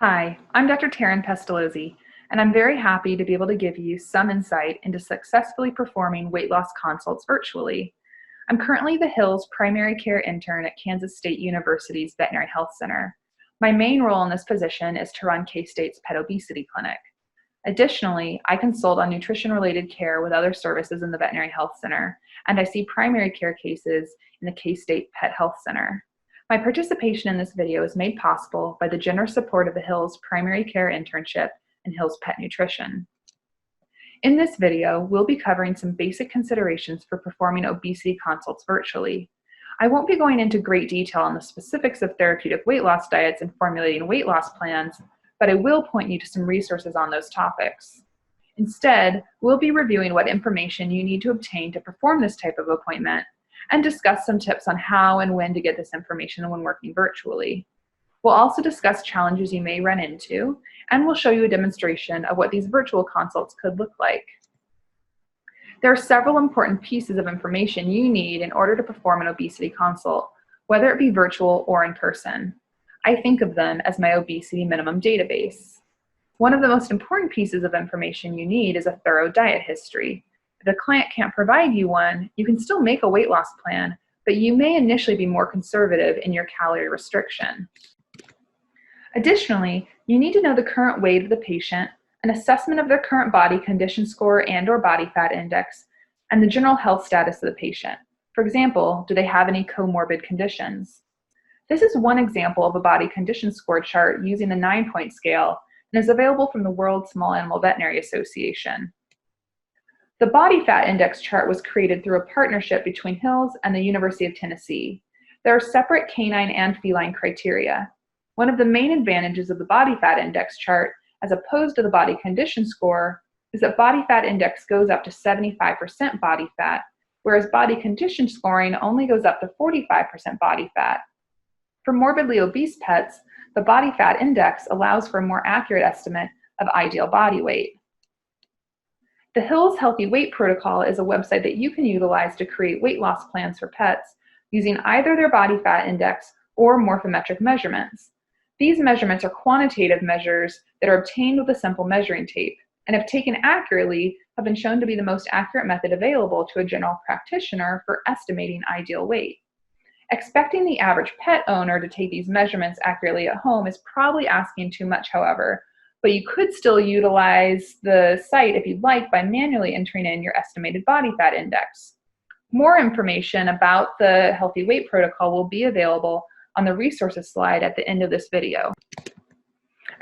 Hi, I'm Dr. Taryn Pestalozzi, and I'm very happy to be able to give you some insight into successfully performing weight loss consults virtually. I'm currently the Hills primary care intern at Kansas State University's Veterinary Health Center. My main role in this position is to run K-State's pet obesity clinic. Additionally, I consult on nutrition-related care with other services in the Veterinary Health Center, and I see primary care cases in the K-State Pet Health Center. My participation in this video is made possible by the generous support of the Hills Primary Care Internship and Hills Pet Nutrition. In this video, we'll be covering some basic considerations for performing obesity consults virtually. I won't be going into great detail on the specifics of therapeutic weight loss diets and formulating weight loss plans, but I will point you to some resources on those topics. Instead, we'll be reviewing what information you need to obtain to perform this type of appointment and discuss some tips on how and when to get this information when working virtually. We'll also discuss challenges you may run into, and we'll show you a demonstration of what these virtual consults could look like. There are several important pieces of information you need in order to perform an obesity consult, whether it be virtual or in person. I think of them as my obesity minimum database. One of the most important pieces of information you need is a thorough diet history. If a client can't provide you one, you can still make a weight loss plan, but you may initially be more conservative in your calorie restriction. Additionally, you need to know the current weight of the patient, an assessment of their current body condition score and/or body fat index, and the general health status of the patient. For example, do they have any comorbid conditions? This is one example of a body condition score chart using the 9-point scale and is available from the World Small Animal Veterinary Association. The body fat index chart was created through a partnership between Hills and the University of Tennessee. There are separate canine and feline criteria. One of the main advantages of the body fat index chart, as opposed to the body condition score, is that body fat index goes up to 75% body fat, whereas body condition scoring only goes up to 45% body fat. For morbidly obese pets, the body fat index allows for a more accurate estimate of ideal body weight. The Hills Healthy Weight Protocol is a website that you can utilize to create weight loss plans for pets using either their body fat index or morphometric measurements. These measurements are quantitative measures that are obtained with a simple measuring tape, and if taken accurately, have been shown to be the most accurate method available to a general practitioner for estimating ideal weight. Expecting the average pet owner to take these measurements accurately at home is probably asking too much, however, but you could still utilize the site if you'd like by manually entering in your estimated body fat index. More information about the Healthy Weight Protocol will be available on the resources slide at the end of this video.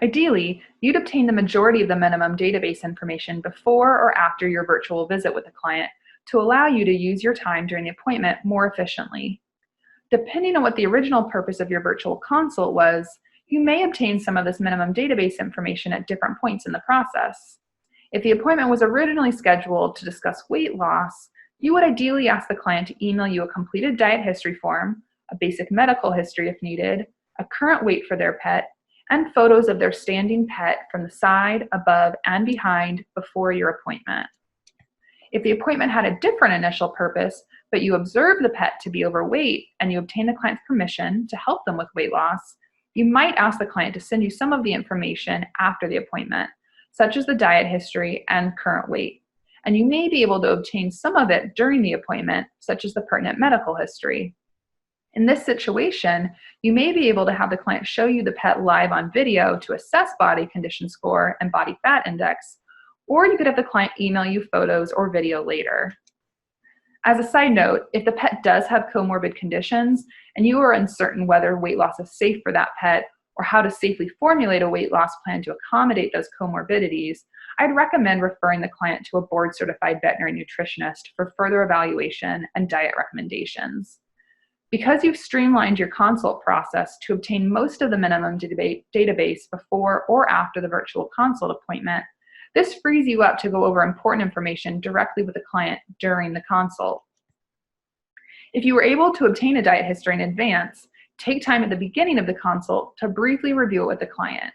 Ideally, you'd obtain the majority of the minimum database information before or after your virtual visit with the client to allow you to use your time during the appointment more efficiently. Depending on what the original purpose of your virtual consult was, you may obtain some of this minimum database information at different points in the process. If the appointment was originally scheduled to discuss weight loss, you would ideally ask the client to email you a completed diet history form, a basic medical history if needed, a current weight for their pet, and photos of their standing pet from the side, above, and behind before your appointment. If the appointment had a different initial purpose, but you observe the pet to be overweight and you obtain the client's permission to help them with weight loss, you might ask the client to send you some of the information after the appointment, such as the diet history and current weight. And you may be able to obtain some of it during the appointment, such as the pertinent medical history. In this situation, you may be able to have the client show you the pet live on video to assess body condition score and body fat index, or you could have the client email you photos or video later. As a side note, if the pet does have comorbid conditions and you are uncertain whether weight loss is safe for that pet or how to safely formulate a weight loss plan to accommodate those comorbidities, I'd recommend referring the client to a board-certified veterinary nutritionist for further evaluation and diet recommendations. Because you've streamlined your consult process to obtain most of the minimum database before or after the virtual consult appointment, this frees you up to go over important information directly with the client during the consult. If you were able to obtain a diet history in advance, take time at the beginning of the consult to briefly review it with the client.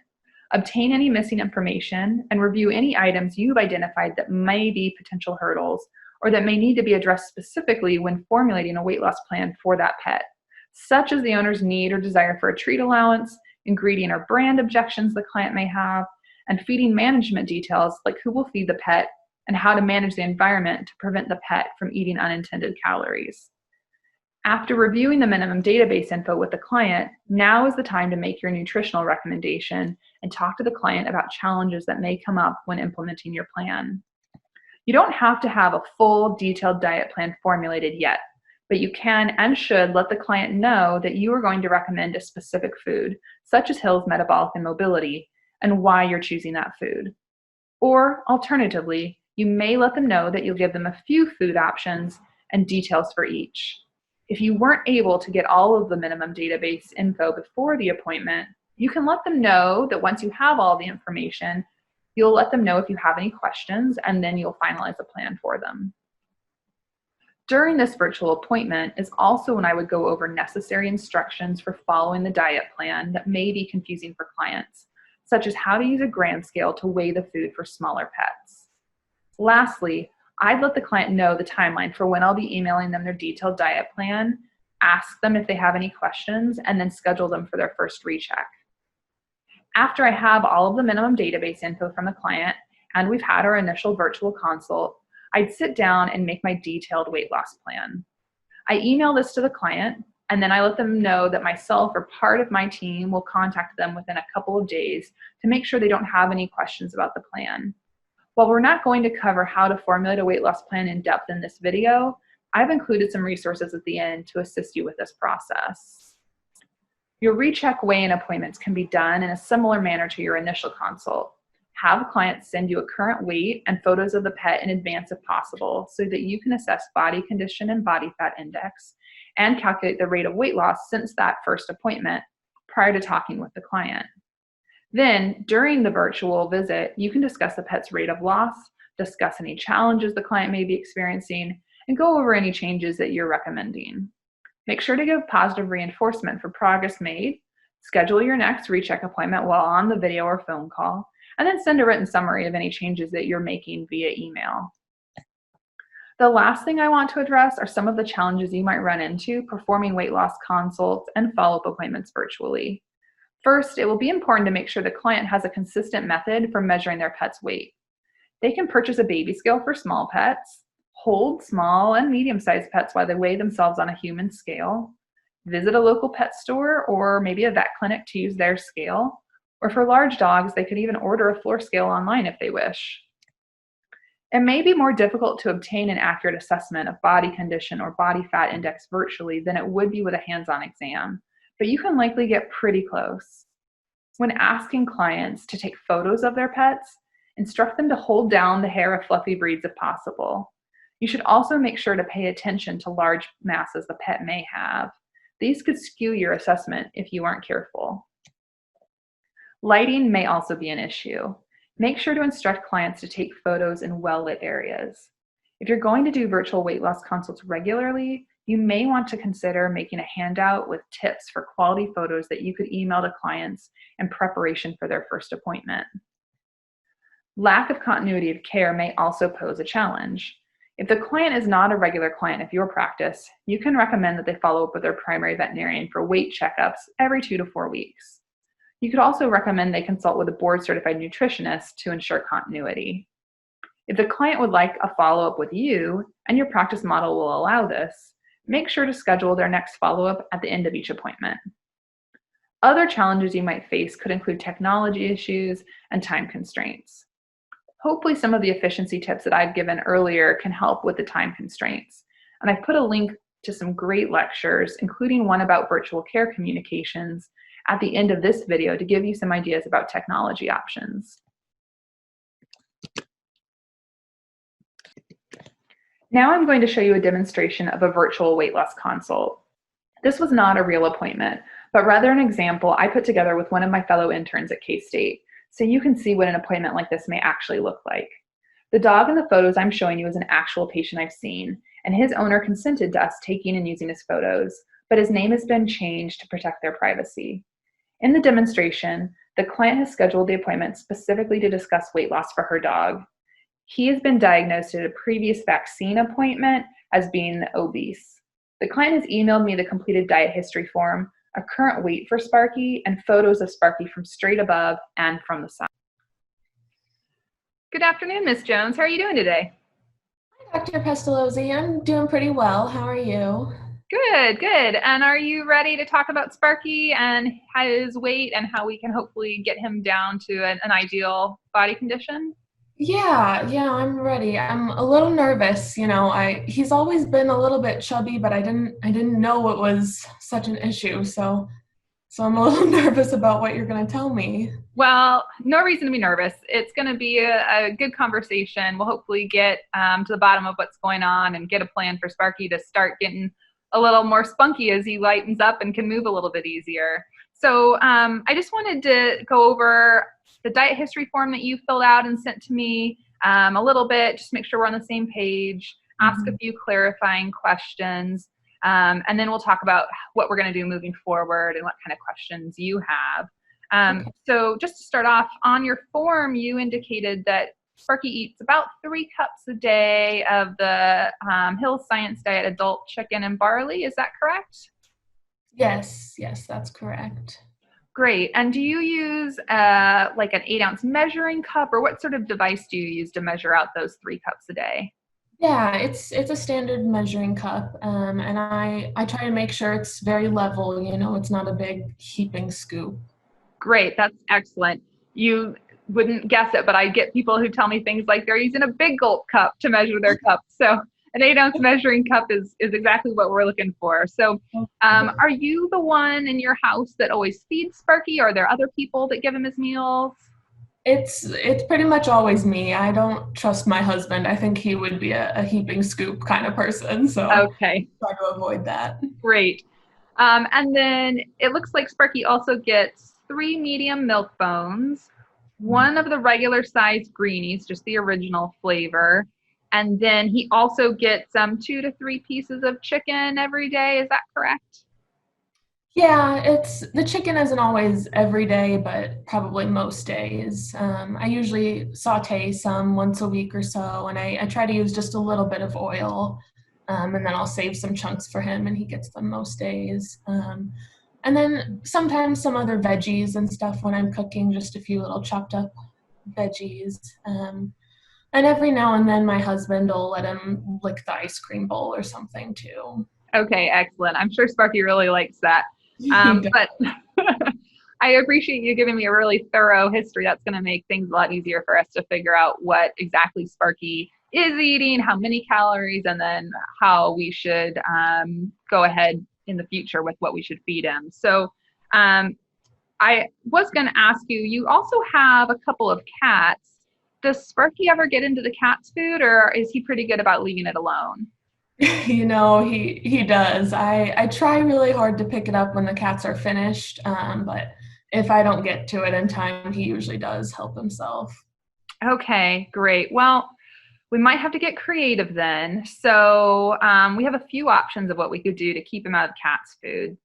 Obtain any missing information and review any items you've identified that may be potential hurdles or that may need to be addressed specifically when formulating a weight loss plan for that pet, such as the owner's need or desire for a treat allowance, ingredient or brand objections the client may have, and feeding management details like who will feed the pet and how to manage the environment to prevent the pet from eating unintended calories. After reviewing the minimum database info with the client, now is the time to make your nutritional recommendation and talk to the client about challenges that may come up when implementing your plan. You don't have to have a full, detailed diet plan formulated yet, but you can and should let the client know that you are going to recommend a specific food, such as Hill's Metabolic and Mobility, and why you're choosing that food. Or alternatively, you may let them know that you'll give them a few food options and details for each. If you weren't able to get all of the minimum database info before the appointment, you can let them know that once you have all the information, you'll let them know if you have any questions, and then you'll finalize a plan for them. During this virtual appointment is also when I would go over necessary instructions for following the diet plan that may be confusing for clients, such as how to use a gram scale to weigh the food for smaller pets. Lastly, I'd let the client know the timeline for when I'll be emailing them their detailed diet plan, ask them if they have any questions, and then schedule them for their first recheck. After I have all of the minimum database info from the client and we've had our initial virtual consult, I'd sit down and make my detailed weight loss plan. I email this to the client, and then I let them know that myself or part of my team will contact them within a couple of days to make sure they don't have any questions about the plan. While we're not going to cover how to formulate a weight loss plan in depth in this video, I've included some resources at the end to assist you with this process. Your recheck weigh-in appointments can be done in a similar manner to your initial consult. Have clients send you a current weight and photos of the pet in advance if possible so that you can assess body condition and body fat index and calculate the rate of weight loss since that first appointment prior to talking with the client. Then, during the virtual visit, you can discuss the pet's rate of loss, discuss any challenges the client may be experiencing, and go over any changes that you're recommending. Make sure to give positive reinforcement for progress made, schedule your next recheck appointment while on the video or phone call, and then send a written summary of any changes that you're making via email. The last thing I want to address are some of the challenges you might run into performing weight loss consults and follow-up appointments virtually. First, it will be important to make sure the client has a consistent method for measuring their pet's weight. They can purchase a baby scale for small pets, hold small and medium-sized pets while they weigh themselves on a human scale, visit a local pet store or maybe a vet clinic to use their scale, or for large dogs, they could even order a floor scale online if they wish. It may be more difficult to obtain an accurate assessment of body condition or body fat index virtually than it would be with a hands-on exam, but you can likely get pretty close. When asking clients to take photos of their pets, instruct them to hold down the hair of fluffy breeds if possible. You should also make sure to pay attention to large masses the pet may have. These could skew your assessment if you aren't careful. Lighting may also be an issue. Make sure to instruct clients to take photos in well-lit areas. If you're going to do virtual weight loss consults regularly, you may want to consider making a handout with tips for quality photos that you could email to clients in preparation for their first appointment. Lack of continuity of care may also pose a challenge. If the client is not a regular client of your practice, you can recommend that they follow up with their primary veterinarian for weight checkups every 2 to 4 weeks. You could also recommend they consult with a board-certified nutritionist to ensure continuity. If the client would like a follow-up with you, and your practice model will allow this, make sure to schedule their next follow-up at the end of each appointment. Other challenges you might face could include technology issues and time constraints. Hopefully some of the efficiency tips that I've given earlier can help with the time constraints. And I've put a link to some great lectures, including one about virtual care communications, at the end of this video to give you some ideas about technology options. Now I'm going to show you a demonstration of a virtual weight loss consult. This was not a real appointment, but rather an example I put together with one of my fellow interns at K-State, so you can see what an appointment like this may actually look like. The dog in the photos I'm showing you is an actual patient I've seen, and his owner consented to us taking and using his photos, but his name has been changed to protect their privacy. In the demonstration, the client has scheduled the appointment specifically to discuss weight loss for her dog. He has been diagnosed at a previous vaccine appointment as being obese. The client has emailed me the completed diet history form, a current weight for Sparky, and photos of Sparky from straight above and from the side. Good afternoon, Ms. Jones. How are you doing today? Hi, Dr. Pestalozzi. I'm doing pretty well. How are you? Good, good. And are you ready to talk about Sparky and his weight and how we can hopefully get him down to an ideal body condition? Yeah, I'm ready. I'm a little nervous, he's always been a little bit chubby, but I didn't know it was such an issue. So I'm a little nervous about what you're going to tell me. Well, no reason to be nervous. It's going to be a good conversation. We'll hopefully get to the bottom of what's going on and get a plan for Sparky to start getting a little more spunky as he lightens up and can move a little bit easier. So I just wanted to go over the diet history form that you filled out and sent to me a little bit, just make sure we're on the same page, ask a few clarifying questions, and then we'll talk about what we're going to do moving forward and what kind of questions you have. Okay. So just to start off, on your form, you indicated that Sparky eats about 3 cups a day of the Hill Science Diet adult chicken and barley. Is that correct? Yes, that's correct. Great. And do you use like an 8-ounce measuring cup, or what sort of device do you use to measure out those 3 cups a day? Yeah, it's a standard measuring cup, and I try to make sure it's very level. It's not a big heaping scoop. Great. That's excellent. You wouldn't guess it, but I get people who tell me things like they're using a big gulp cup to measure their cup. So an 8-ounce measuring cup is exactly what we're looking for. So are you the one in your house that always feeds Sparky? Or are there other people that give him his meals? It's pretty much always me. I don't trust my husband. I think he would be a heaping scoop kind of person, so Okay, try to avoid that. great. And then it looks like Sparky also gets 3 medium milk bones, 1 of the regular size greenies, just the original flavor. And then he also gets 2 to 3 pieces of chicken every day. Is that correct? Yeah, it's the chicken isn't always every day, but probably most days. I usually saute some once a week or so, and I try to use just a little bit of oil, and then I'll save some chunks for him, and he gets them most days. And then sometimes some other veggies and stuff when I'm cooking, just a few little chopped up veggies. And every now and then my husband will let him lick the ice cream bowl or something too. Okay, excellent. I'm sure Sparky really likes that. But I appreciate you giving me a really thorough history. That's going to make things a lot easier for us to figure out what exactly Sparky is eating, how many calories, and then how we should go ahead in the future with what we should feed him. So I was going to ask you, you also have a couple of cats. Does Sparky ever get into the cat's food, or is he pretty good about leaving it alone? He does. I try really hard to pick it up when the cats are finished, but if I don't get to it in time, he usually does help himself. Okay, great. Well, we might have to get creative then. So we have a few options of what we could do to keep him out of cat's food.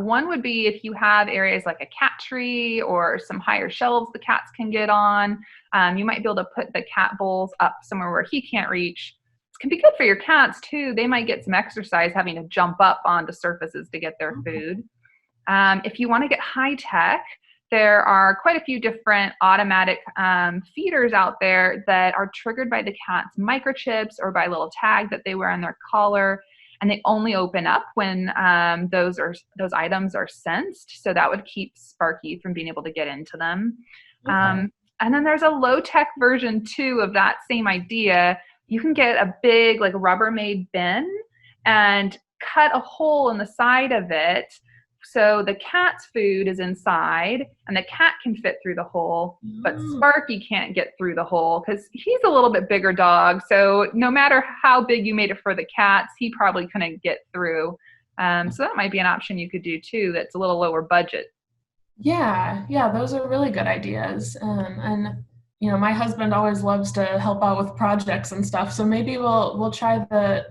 One would be if you have areas like a cat tree or some higher shelves the cats can get on. You might be able to put the cat bowls up somewhere where he can't reach. It can be good for your cats too. They might get some exercise having to jump up onto surfaces to get their food. If you want to get high tech, there are quite a few different automatic feeders out there that are triggered by the cat's microchips or by a little tag that they wear on their collar, and they only open up when those items are sensed. So that would keep Sparky from being able to get into them. Okay. And then there's a low tech version too of that same idea. You can get a big like Rubbermaid bin and cut a hole in the side of it so the cat's food is inside and the cat can fit through the hole, but Oh, Sparky can't get through the hole because he's a little bit bigger dog. So no matter how big you made it for the cats, he probably couldn't get through. So that might be an option you could do too that's a little lower budget. yeah, those are really good ideas. And my husband always loves to help out with projects and stuff. So maybe we'll try the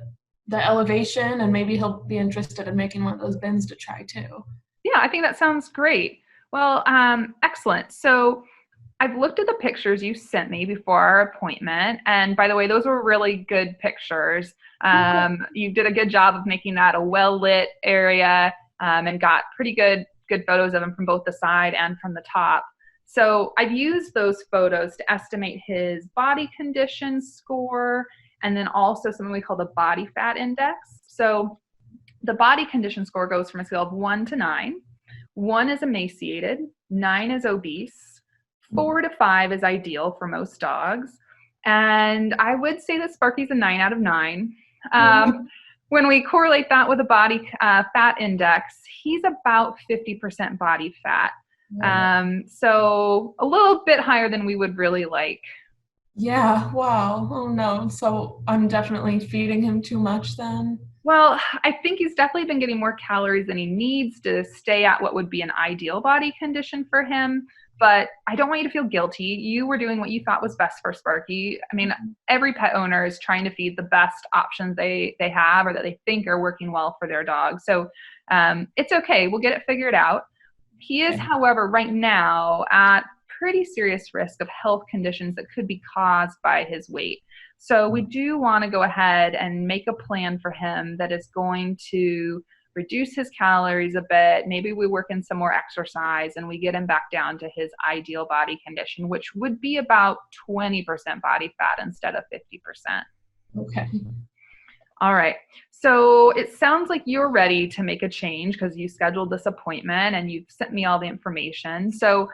elevation, and maybe he'll be interested in making one of those bins to try too. Yeah, I think that sounds great. Well, excellent. So I've looked at the pictures you sent me before our appointment. And by the way, those were really good pictures. Okay. You did a good job of making that a well lit area. and got pretty good photos of him from both the side and from the top. So I've used those photos to estimate his body condition score, and then also something we call the body fat index. So the body condition score goes from a scale of 1 to 9. 1 is emaciated, 9 is obese, 4 to 5 is ideal for most dogs. And I would say that Sparky's a 9 out of 9. When we correlate that with a body fat index, he's about 50% body fat. So a little bit higher than we would really like. Yeah, wow. Oh no. So I'm definitely feeding him too much then. Well, I think he's definitely been getting more calories than he needs to stay at what would be an ideal body condition for him. But I don't want you to feel guilty. You were doing what you thought was best for Sparky. I mean, every pet owner is trying to feed the best options they have or that they think are working well for their dog. So it's okay. We'll get it figured out. He is, however, right now at pretty serious risk of health conditions that could be caused by his weight. So we do want to go ahead and make a plan for him that is going to reduce his calories a bit. Maybe we work in some more exercise and we get him back down to his ideal body condition, which would be about 20% body fat instead of 50%. Okay. All right. So it sounds like you're ready to make a change because you scheduled this appointment and you've sent me all the information. So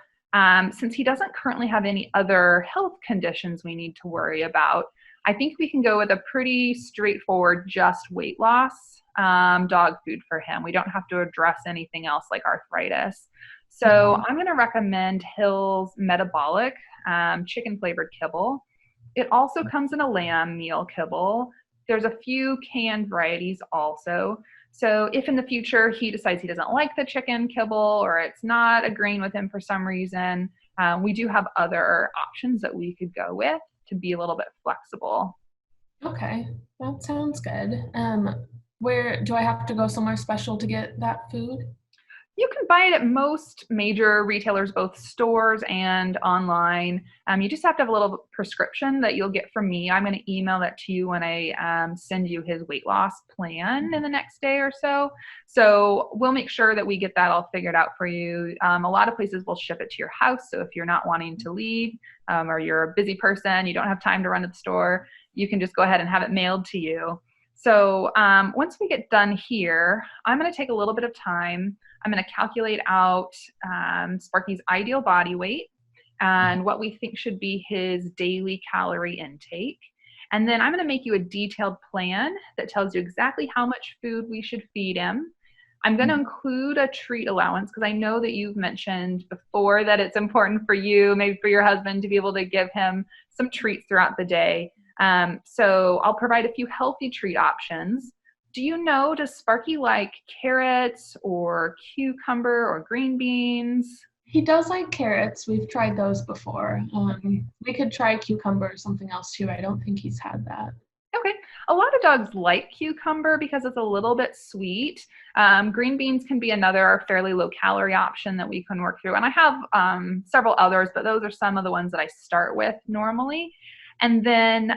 since he doesn't currently have any other health conditions we need to worry about, I think we can go with a pretty straightforward, just weight loss dog food for him. We don't have to address anything else like arthritis. So I'm going to recommend Hill's Metabolic chicken flavored kibble. It also comes in a lamb meal kibble. There's a few canned varieties also. So if in the future he decides he doesn't like the chicken kibble or it's not agreeing with him for some reason, we do have other options that we could go with to be a little bit flexible. Okay, that sounds good. Where do I have to go somewhere special to get that food? You can buy it at most major retailers, both stores and online. You just have to have a little prescription that you'll get from me. I'm going to email that to you when I send you his weight loss plan in the next day or so. So we'll make sure that we get that all figured out for you. A lot of places will ship it to your house. So if you're not wanting to leave or you're a busy person, you don't have time to run to the store, you can just go ahead and have it mailed to you. So once we get done here, I'm going to take a little bit of time. I'm going to calculate out Sparky's ideal body weight and what we think should be his daily calorie intake. And then I'm going to make you a detailed plan that tells you exactly how much food we should feed him. I'm going to include a treat allowance because I know that you've mentioned before that it's important for you, maybe for your husband, to be able to give him some treats throughout the day. So I'll provide a few healthy treat options. Do you know, does Sparky like carrots or cucumber or green beans? He does like carrots. We've tried those before. We could try cucumber or something else too. I don't think he's had that. Okay. A lot of dogs like cucumber because it's a little bit sweet. Green beans can be another fairly low calorie option that we can work through. And I have several others, but those are some of the ones that I start with normally. And then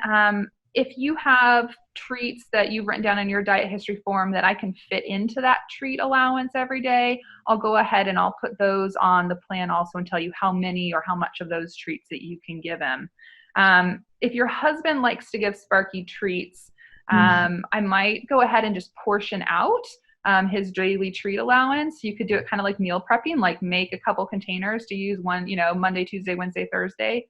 if you have treats that you've written down in your diet history form that I can fit into that treat allowance every day, I'll go ahead and I'll put those on the plan also and tell you how many or how much of those treats that you can give him. If your husband likes to give Sparky treats, I might go ahead and just portion out his daily treat allowance. You could do it kind of like meal prepping, like make a couple containers to use one, Monday, Tuesday, Wednesday, Thursday.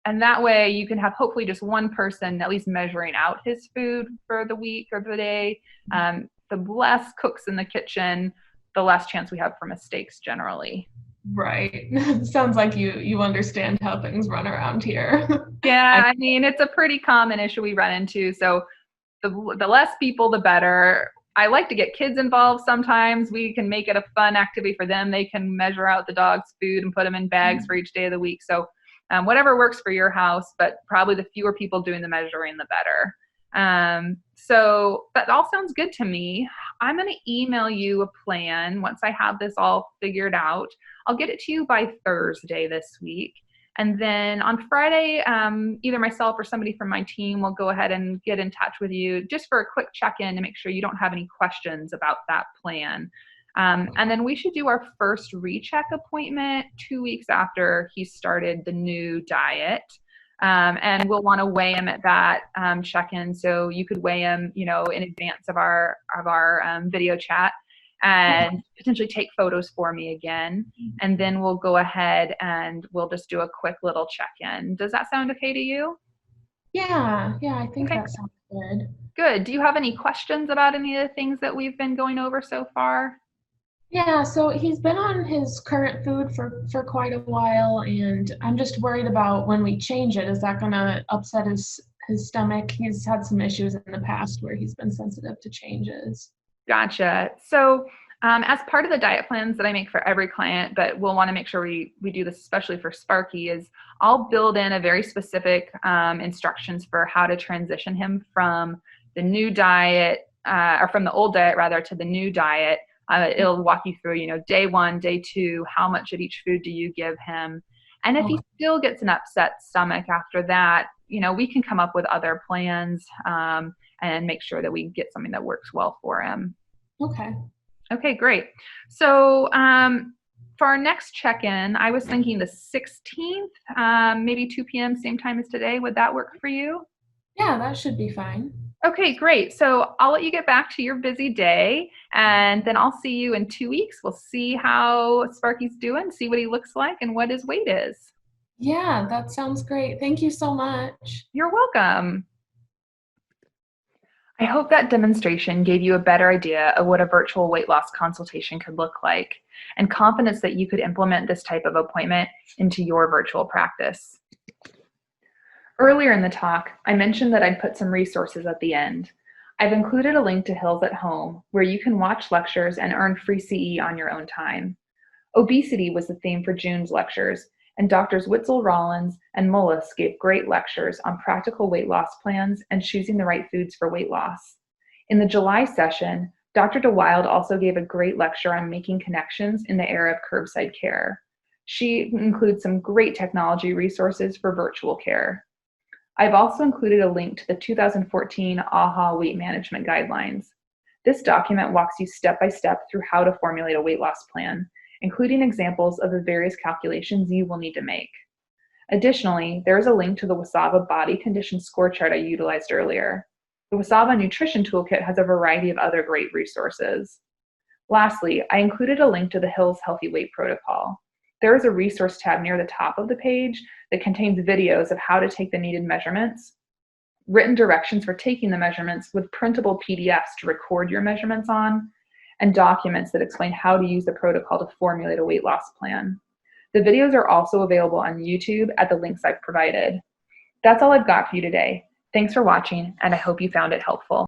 And that way you can have hopefully just one person at least measuring out his food for the week or the day. The less cooks in the kitchen, the less chance we have for mistakes generally. Right. Sounds like you understand how things run around here. Yeah, I mean, it's a pretty common issue we run into. So the less people, the better. I like to get kids involved sometimes. We can make it a fun activity for them. They can measure out the dog's food and put them in bags for each day of the week. So whatever works for your house, but probably the fewer people doing the measuring, the better. So that all sounds good to me. I'm going to email you a plan once I have this all figured out. I'll get it to you by Thursday this week. And then on Friday, either myself or somebody from my team will go ahead and get in touch with you just for a quick check-in to make sure you don't have any questions about that plan. And then we should do our first recheck appointment 2 weeks after he started the new diet. And we'll want to weigh him at that check-in. So you could weigh him, in advance of our video chat, and potentially take photos for me again. And then we'll go ahead and we'll just do a quick little check-in. Does that sound okay to you? Yeah, I think Okay, that sounds good. good. Do you have any questions about any of the things that we've been going over so far? Yeah, so he's been on his current food for quite a while, and I'm just worried about when we change it, is that gonna upset his stomach? He's had some issues in the past where he's been sensitive to changes. Gotcha. So as part of the diet plans that I make for every client, but we'll want to make sure we do this especially for Sparky, is I'll build in a very specific instructions for how to transition him from the new diet, or from the old diet rather, to the new diet. It'll walk you through, day 1, day 2, how much of each food do you give him? And if he still gets an upset stomach after that, we can come up with other plans and make sure that we get something that works well for him. Okay. Okay, great. So for our next check-in, I was thinking the 16th, maybe 2 p.m., same time as today. Would that work for you? Yeah, that should be fine. Okay, great. So I'll let you get back to your busy day, and then I'll see you in 2 weeks. We'll see how Sparky's doing, see what he looks like, and what his weight is. Yeah, that sounds great. Thank you so much. You're welcome. I hope that demonstration gave you a better idea of what a virtual weight loss consultation could look like, and confidence that you could implement this type of appointment into your virtual practice. Earlier in the talk, I mentioned that I'd put some resources at the end. I've included a link to Hills at Home, where you can watch lectures and earn free CE on your own time. Obesity was the theme for June's lectures, and Drs. Witzel, Rollins, and Mullis gave great lectures on practical weight loss plans and choosing the right foods for weight loss. In the July session, Dr. DeWild also gave a great lecture on making connections in the era of curbside care. She includes some great technology resources for virtual care. I've also included a link to the 2014 AHA Weight Management Guidelines. This document walks you step by step through how to formulate a weight loss plan, including examples of the various calculations you will need to make. Additionally, there is a link to the WASAVA body condition score chart I utilized earlier. The WASAVA Nutrition Toolkit has a variety of other great resources. Lastly, I included a link to the Hills Healthy Weight Protocol. There is a resource tab near the top of the page that contains videos of how to take the needed measurements, written directions for taking the measurements with printable PDFs to record your measurements on, and documents that explain how to use the protocol to formulate a weight loss plan. The videos are also available on YouTube at the links I've provided. That's all I've got for you today. Thanks for watching, and I hope you found it helpful.